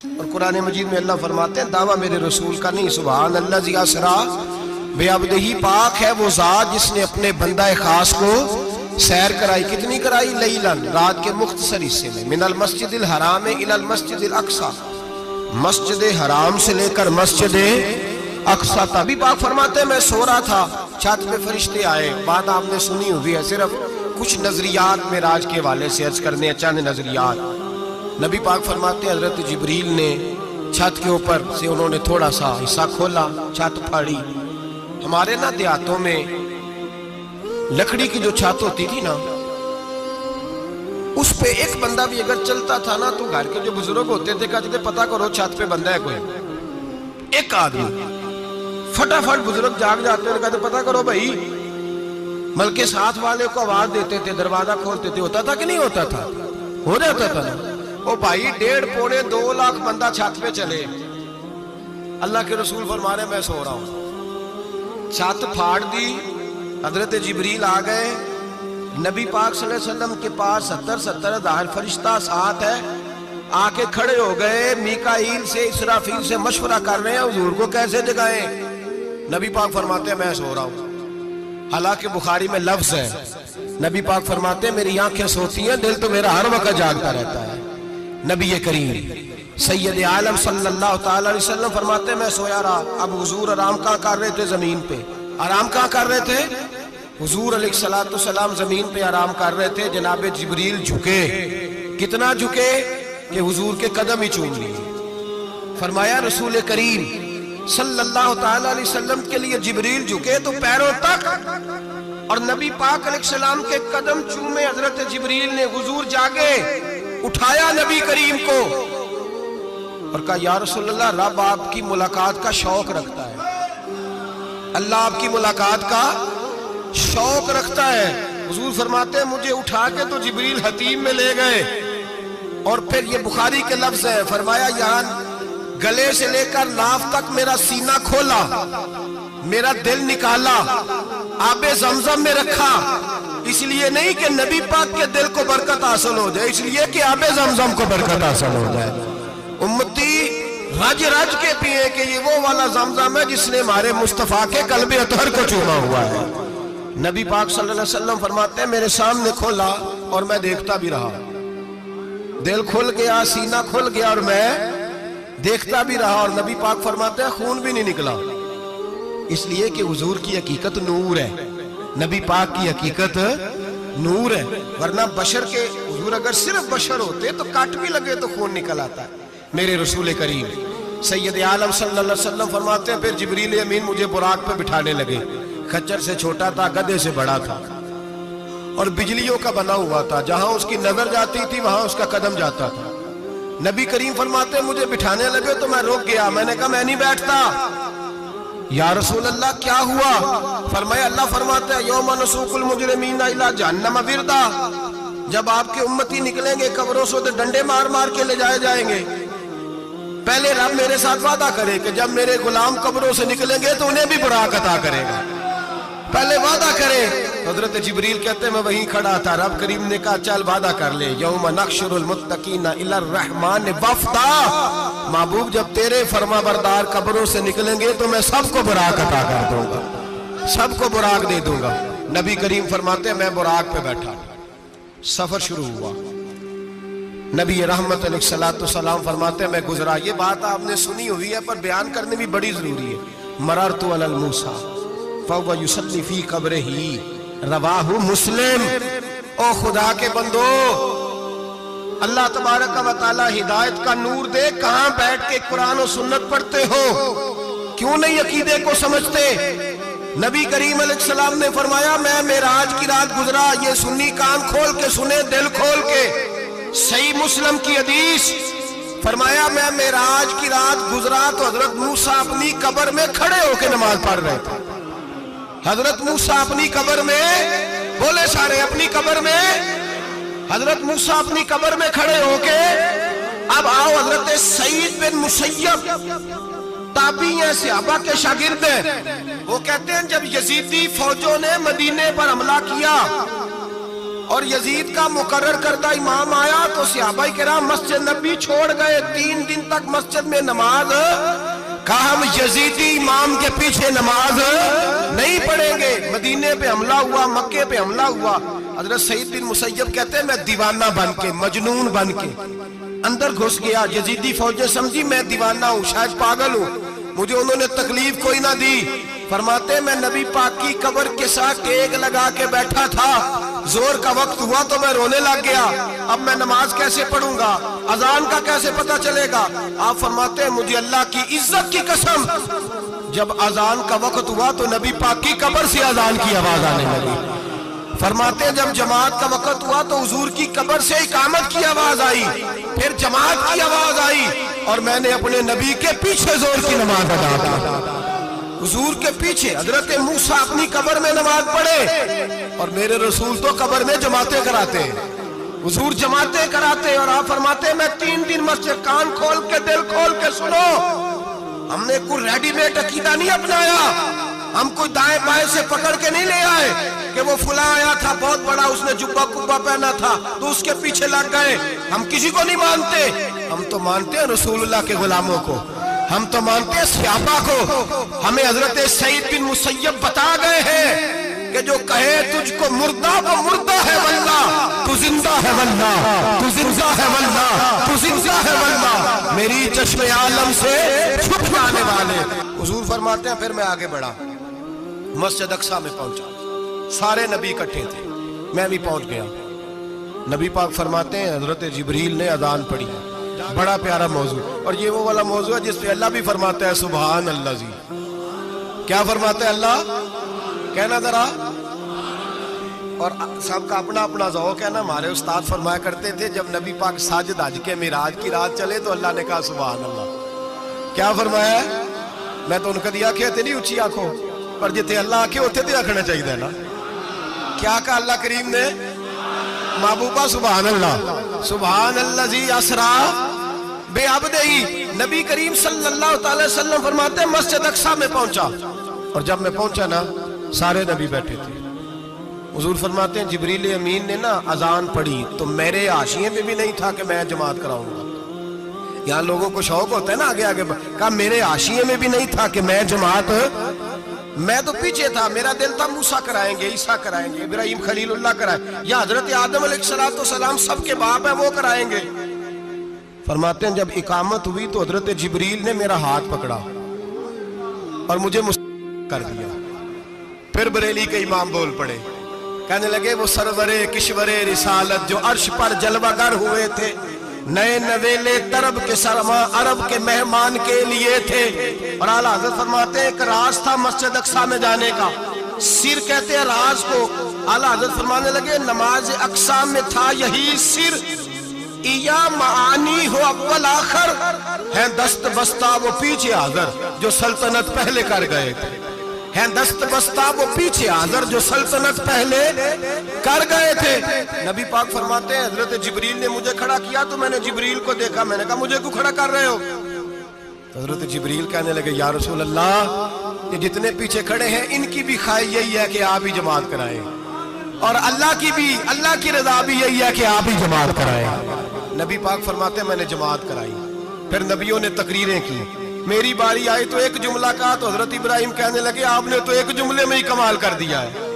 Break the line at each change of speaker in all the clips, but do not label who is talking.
اور قرآن مجید میں اللہ فرماتے ہیں دعویٰ میرے رسول کا نہیں، سبحان اللہ زی اسرا بعبدہ، پاک ہے وہ ذات جس نے اپنے بندہ خاص کو سیر کرائی۔ کتنی کرائی؟ لیلن، رات کے مختصر حصے میں، من المسجد الحرام الی المسجد الاقصی، مسجد حرام سے لے کر مسجد اقصی تک۔ بھی پاک فرماتے ہیں میں سو رہا تھا، چھت پہ فرشتے آئے۔ بات آپ نے سنی ہوئی ہے، صرف کچھ نظریات معراج کے حوالے سے عرض کرنے، چند نظریات۔ نبی پاک فرماتے ہیں حضرت جبریل نے چھت کے اوپر سے انہوں نے تھوڑا سا حصہ کھولا، چھت پھاڑی۔ ہمارے نا دیہاتوں میں لکڑی کی جو چھت ہوتی تھی نا، اس پہ ایک بندہ بھی اگر چلتا تھا نا تو گھر کے جو بزرگ ہوتے تھے کہتے تھے پتہ کرو چھت پہ بندہ ہے کوئی۔ ایک آدمی فٹافٹ بزرگ جاگ جاتے ہیں، کہتے پتہ کرو بھائی، بلکہ ساتھ والے کو آواز دیتے تھے، دروازہ کھولتے تھے۔ ہوتا تھا کہ نہیں ہوتا تھا؟ ہو جاتا تھا نا۔ وہ بھائی 1.5 پونے 2 لاکھ بندہ چھت پہ چلے، اللہ کے رسول فرما رہے میں سو رہا ہوں، چھت پھاڑ دی، حضرت جبریل آ گئے، نبی پاک صلی اللہ علیہ وسلم کے پاس 70 ہزار فرشتہ ساتھ ہے، آ کے کھڑے ہو گئے، میکائیل سے اسرافیل سے مشورہ کر رہے ہیں حضور کو کیسے جگائیں۔ نبی پاک فرماتے ہیں میں سو رہا ہوں۔ حالانکہ بخاری میں لفظ ہے، نبی پاک فرماتے ہیں میری آنکھیں سوتی ہیں، دل تو میرا ہر وقت جاگتا رہتا ہے۔ نبی کریم سید عالم صلی اللہ تعالی علیہ وسلم فرماتے ہیں میں سویا رہا۔ اب حضور آرام کہاں کر رہے تھے؟ زمین پہ۔ آرام کہاں کر رہے تھے؟ حضور علیہ السلام زمین پہ آرام کر رہے تھے، جناب جبریل جھکے۔ کتنا جھکے کہ حضور کے قدم ہی چوم لیے۔ فرمایا رسول کریم صلی اللہ تعالی علیہ وسلم کے لیے جبریل جھکے تو پیروں تک، اور نبی پاک علیہ السلام کے قدم چومے حضرت جبریل نے۔ حضور جاگے، اٹھایا نبی کریم کو اور کہا یا رسول اللہ، رب آپ کی ملاقات کا شوق رکھتا ہے، اللہ آپ کی ملاقات کا شوق رکھتا ہے۔ حضور فرماتے ہیں مجھے اٹھا کے تو جبریل حتیم میں لے گئے، اور پھر یہ بخاری کے لفظ ہے، فرمایا یہاں گلے سے لے کر ناف تک میرا سینہ کھولا، میرا دل نکالا، آب زمزم میں رکھا، اس لیے نہیں کہ نبی پاک کے دل کو برکت حاصل ہو جائے، اس لیے کہ آب زمزم کو برکت حاصل ہو جائے۔ امتی رج رج کے پیئے کہ یہ وہ والا زمزم ہے جس نے ہمارے مصطفیٰ کے قلب اطہر کو چوما ہوا ہے۔ نبی پاک صلی اللہ علیہ وسلم فرماتے ہیں میرے سامنے کھولا اور میں دیکھتا بھی رہا، دل کھل گیا، سینہ کھل گیا اور میں دیکھتا بھی رہا، اور نبی پاک فرماتے ہیں خون بھی نہیں نکلا، اس لیے کہ حضور کی حقیقت نور ہے، نبی پاک کی حقیقت نور ہے۔ ورنہ بشر کے حضور اگر صرف بشر ہوتے تو کٹ بھی لگے تو خون نکل آتا ہے۔ میرے رسول کریم سید عالم صلی اللہ علیہ وسلم فرماتے ہیں پھر جبریل امین مجھے براق پہ بٹھانے لگے۔ خچر سے چھوٹا تھا، گدھے سے بڑا تھا، اور بجلیوں کا بنا ہوا تھا، جہاں اس کی نظر جاتی تھی وہاں اس کا قدم جاتا تھا۔ نبی کریم فرماتے ہیں مجھے بٹھانے لگے تو میں رک گیا، میں نے کہا میں نہیں بیٹھتا۔ یا رسول اللہ کیا ہوا؟ فرمایا اللہ فرماتے ہیں یوم نسوق المجرمین الی جہنم وردا، جب آپ کے امتی نکلیں گے قبروں سے تو ڈنڈے مار مار کے لے جائے جائیں گے۔ پہلے رب میرے ساتھ وعدہ کرے کہ جب میرے غلام قبروں سے نکلیں گے تو انہیں بھی براق عطا کرے گا، پہلے وعدہ کرے۔ حضرت جبریل کہتے ہیں میں وہیں کھڑا تھا، رب کریم نے کہا چل وعدہ کر لے، یوم نحشر المتقین الی الرحمن وفدا، محبوب جب تیرے فرما بردار قبروں سے نکلیں گے تو میں سب کو براق عطا کر دوں گا، سب کو براق دے دوں گا۔ نبی کریم فرماتے ہیں میں براق پہ بیٹھا، سفر شروع ہوا۔ نبی رحمت علیہ السلام فرماتے ہیں میں گزرا۔ یہ بات آپ نے سنی ہوئی ہے پر بیان کرنے بھی بڑی ضروری ہے۔ مررت علی الموسیٰ فَهُوَ يُصَلِّ فِي قَبْرِهِ رواہ مسلم۔ او خدا کے بندو، اللہ تبارک و تعالی ہدایت کا نور دے، کہاں بیٹھ کے قرآن و سنت پڑھتے ہو؟ کیوں نہیں عقیدے کو سمجھتے؟ نبی کریم علیہ السلام نے فرمایا میں معراج کی رات گزرا، یہ سنی کان کھول کے سنے، دل کھول کے، صحیح مسلم کی حدیث۔ فرمایا میں معراج کی رات گزرا تو حضرت موسیٰ اپنی قبر میں کھڑے ہو کے نماز پڑھ رہے تھے۔ حضرت موسیٰ اپنی قبر میں، بولے سارے اپنی قبر میں، حضرت موسیٰ اپنی قبر میں کھڑے ہو کے۔ اب آؤ حضرت سعید بن مسیب تابعی ہیں، صحابہ کے شاگرد ہیں، وہ کہتے ہیں جب یزیدی فوجوں نے مدینے پر حملہ کیا اور یزید کا مقرر کردہ امام آیا تو صحابہ کرام مسجد نبی چھوڑ گئے، 3 دن تک مسجد میں نماز، کہا ہم یزیدی امام کے پیچھے نماز نہیں پڑھیں گے۔ مدینے پہ حملہ ہوا، مکے پہ حملہ ہوا، حضرت سعید بن مسیب کہتے ہیں میں دیوانہ بن کے، مجنون بن کے اندر گھس گیا۔ یزیدی فوجیں سمجھی میں دیوانہ ہوں، شاید پاگل ہوں، مجھے انہوں نے تکلیف کوئی نہ دی۔ فرماتے ہیں میں نبی پاک کی قبر کے ساتھ ٹیک لگا کے بیٹھا تھا، زور کا وقت ہوا تو میں رونے لگ گیا، اب میں نماز کیسے پڑھوں گا، اذان کا کیسے پتہ چلے گا؟ آپ فرماتے ہیں مجھے اللہ کی عزت کی قسم، جب اذان کا وقت ہوا تو نبی پاک کی قبر سے اذان کی آواز آنے لگی۔ فرماتے ہیں جب جماعت کا وقت ہوا تو حضور کی قبر سے اقامت کی آواز آئی، پھر جماعت کی آواز آئی، اور میں نے اپنے نبی کے پیچھے زور کی نماز ادا کی۔ حضور کے پیچھے حضرت موسیٰ اپنی قبر میں نماز پڑھے، اور میرے رسول تو قبر میں جماعتیں کراتے ہیں، حضور جماعتیں کراتے، اور آپ فرماتے ہیں میں 3 دن مسجد، کان کھول کے دل کھول کے سنو، ہم نے کوئی ریڈی میڈ عقیدہ نہیں اپنایا، ہم کوئی دائیں بائیں سے پکڑ کے نہیں لے آئے کہ وہ فلاں آیا تھا بہت بڑا، اس نے جبہ کبہ پہنا تھا تو اس کے پیچھے لگ گئے۔ ہم کسی کو نہیں مانتے، ہم تو مانتے ہیں رسول اللہ کے غلاموں کو، ہم تو مانتے ہیں صحابہ کو۔ ہمیں حضرت سعید بن مسیب بتا گئے ہیں کہ جو کہے تجھ کو مردہ وہ مردہ ہے واللہ، تو زندہ ہے واللہ، تو زندہ ہے واللہ، تو زندہ ہے واللہ، میری چشم عالم سے چھپ جانے والے۔ حضور فرماتے ہیں پھر میں آگے بڑھا، مسجد اقصیٰ میں پہنچا، سارے نبی اکٹھے تھے، میں بھی پہنچ گیا۔ نبی پاک فرماتے ہیں حضرت جبریل نے اذان پڑھی، بڑا پیارا موضوع، اور یہ وہ والا موضوع ہے جس پہ اللہ بھی فرماتا ہے سبحان اللہ جی۔ کیا فرماتا ہے اللہ؟ کہنا ذرا، اور سب کا اپنا اپنا ذوق ہے نا۔ ہمارے استاد فرمایا کرتے تھے جب نبی پاک ساجد حج کے معراج کی رات چلے تو اللہ نے کہا سبحان اللہ۔ کیا فرمایا ہے؟ میں تو ان کا دیا کہ تیری اچھی آنکھوں پر جتے اللہ آنکھیں ہوتے تھے آکھنا چاہیے نا۔ کیا کہا اللہ کریم نے؟ محبوبہ سبحان اللہ، سبحان الذی اسرا بعبدہ۔ نبی کریم صلی اللہ تعالی وسلم فرماتے ہیں مسجد اقصیٰ میں پہنچا، اور جب میں پہنچا نا سارے نبی بیٹھے تھے۔ حضور فرماتے ہیں جبریل امین نے نا اذان پڑھی تو میرے حاشیے میں بھی نہیں تھا کہ میں جماعت کراؤں گا۔ یہاں لوگوں کو شوق ہوتا ہے نا آگے آگے، کہا میرے حاشیے میں بھی نہیں تھا کہ میں جماعت، میں تو پیچھے تھا، میرا دل تھا موسیٰ کرائیں گے، عیسیٰ کرائیں گے، ابراہیم خلیل اللہ کرائیں، یا حضرت آدم علیہ السلام سب کے باپ ہیں وہ کرائیں گے۔ فرماتے ہیں جب اقامت ہوئی تو حضرت جبریل نے میرا ہاتھ پکڑا اور مجھے کر دیا۔ پھر بریلی کے امام بول پڑے، کہنے لگے وہ سرور کشور رسالت جو عرش پر جلوہ گر ہوئے تھے، نئے نویلے طرب کے سرما عرب کے مہمان کے لیے تھے۔ اور اعلیٰ حضرت فرماتے ہیں ایک راز تھا مسجد اقصیٰ میں جانے کا، سر کہتے ہیں راز کو۔ اعلیٰ حضرت فرمانے لگے نماز اقصیٰ میں تھا یہی سر، یا معانی ہو اول آخر، ہیں دست بستہ وہ پیچھے حاضر جو سلطنت پہلے کر گئے تھے، ہیں دست بستہ وہ پیچھے حاضر جو سلطنت پہلے کر گئے تھے۔ نبی پاک فرماتے ہیں حضرت جبریل نے مجھے کھڑا کیا تو میں نے جبریل کو دیکھا، میں نے کہا مجھے کیوں کھڑا کر رہے ہو؟ حضرت جبریل کہنے لگے یا رسول اللہ یہ جتنے پیچھے کھڑے ہیں ان کی بھی خواہش یہی ہے کہ آپ ہی جماعت کرائیں، اور اللہ کی رضا بھی یہی ہے کہ آپ ہی جماعت کرائیں۔ نبی پاک فرماتے ہیں میں نے جماعت کرائی، پھر نبیوں نے تقریریں کی، میری باری آئی تو ایک جملہ کہا تو حضرت ابراہیم کہنے لگے آپ نے تو ایک جملے میں ہی کمال کر دیا ہے۔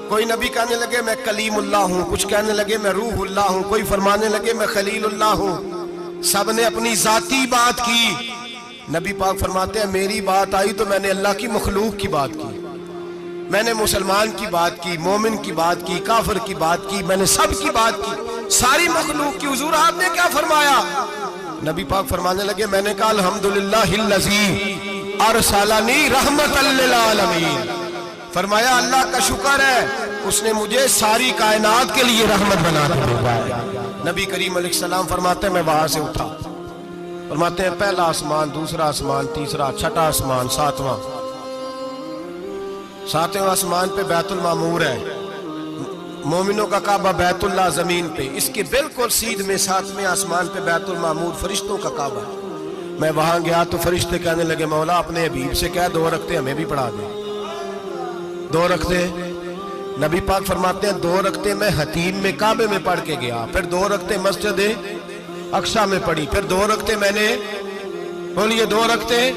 کوئی نبی کہنے لگے میں کلیم اللہ ہوں، کچھ کہنے لگے میں روح اللہ ہوں، کوئی فرمانے لگے میں خلیل اللہ ہوں، سب نے اپنی ذاتی بات کی۔ نبی پاک فرماتے ہیں میری بات آئی تو میں نے اللہ کی مخلوق کی بات کی، میں نے مسلمان کی بات کی، مومن کی بات کی، کافر کی بات کی، میں نے سب کی بات کی، ساری مخلوق کی۔ حضور آپ نے کیا فرمایا؟ نبی پاک فرمانے لگے میں نے کہا الحمدللہ الذی ارسلنی رحمت للعالمین، فرمایا اللہ کا شکر ہے اس نے مجھے ساری کائنات کے لیے رحمت بنا کے بھیجا ہے۔ نبی کریم علیہ السلام فرماتے ہیں میں وہاں سے اٹھا، فرماتے ہیں پہلا آسمان، دوسرا آسمان، تیسرا، چھٹا آسمان، ساتواں آسمان پہ بیت المعمور ہے، مومنوں کا کعبہ بیت اللہ زمین پہ، اس کے بالکل سیدھ میں 7ویں آسمان پہ بیت المعمور فرشتوں کا کعبہ۔ میں وہاں گیا تو فرشتے کہنے لگے مولا اپنے حبیب سے کہہ 2 رکعتیں ہمیں بھی پڑھا دے، 2 رکعتیں۔ نبی پاک فرماتے ہیں 2 رکعتیں میں حتیم میں کعبے میں پڑھ کے گیا، پھر 2 رکعتیں مسجد اقصی میں پڑھی، پھر 2 رکعتیں میں نے بولیے 2 رکعتیں